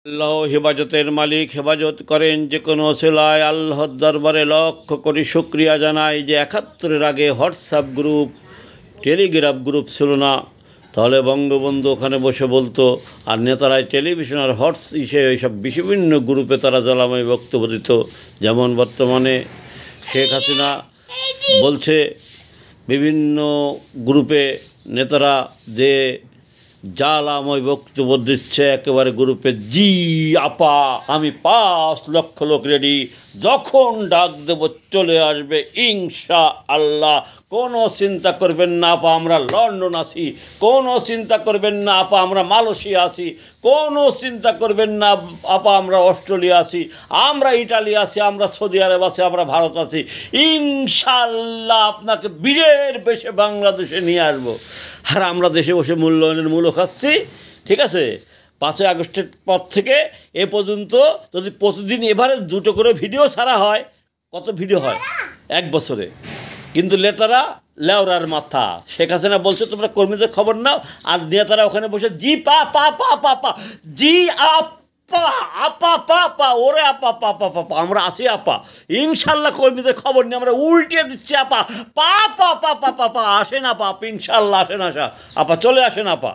আল্লাহ হেফাজতের মালিক হেফাজত করেন যে কোনো ওসিলায়। আল্লাহর দরবারে লক্ষ কোটি শুকরিয়া জানাই যে ৭১-এর আগে হোয়াটসঅ্যাপ গ্রুপ, টেলিগ্রাফ গ্রুপ ছিল না, তাহলে বঙ্গবন্ধু ওখানে বসে বলতো, আর নেতারাই টেলিভিশন আর এইসব বিভিন্ন গ্রুপে তারা জ্বালাময় বক্তব্য দিত। যেমন বর্তমানে শেখ হাসিনা বলছে বিভিন্ন গ্রুপে নেতারা যে জ্বালাময় বক্তব্য দিচ্ছে একেবারে গ্রুপে, জি আপা আমি ৫ লক্ষ লোক রেডি, যখন ডাক দেব চলে আসবে ইনশা আল্লাহ, কোনো চিন্তা করবেন না আপা আমরা লন্ডন আছি, কোনো চিন্তা করবেন না আপা আমরা মালয়েশিয়া আছি, কোনো চিন্তা করবেন না আপা আমরা অস্ট্রেলিয়া আছি, আমরা ইটালি আছি, আমরা সৌদি আরব আছি, আমরা ভারত আছি, ইনশাল্লাহ আপনাকে বীরের বেশে বাংলাদেশে নিয়ে আসবো। আর আমরা দেশে বসে মূল্যায়নের মূল্য খাচ্ছি। ঠিক আছে, ৫ই আগস্টের পর থেকে এ পর্যন্ত যদি প্রতিদিন এভারেজ 2টো করে ভিডিও ছাড়া হয়, কত ভিডিও হয় এক বছরে? কিন্তু নেতারা লেওরার মাথা। শেখ হাসিনা বলছে তোমরা কর্মীদের খবর নাও, আর নেতারা ওখানে বসে জি পা পা পা পা পা জি আপা আপা পা পা ওরে আপা পা পা পা আমরা আছি আপা, ইনশাল্লাহ কর্মীদের খবর নিয়ে আমরা উল্টে দিচ্ছি আপা, পা পা পা পা পা পা আসেন আপা, ইনশাল্লাহ আসেন, আসা আপা চলে আসেন আপা।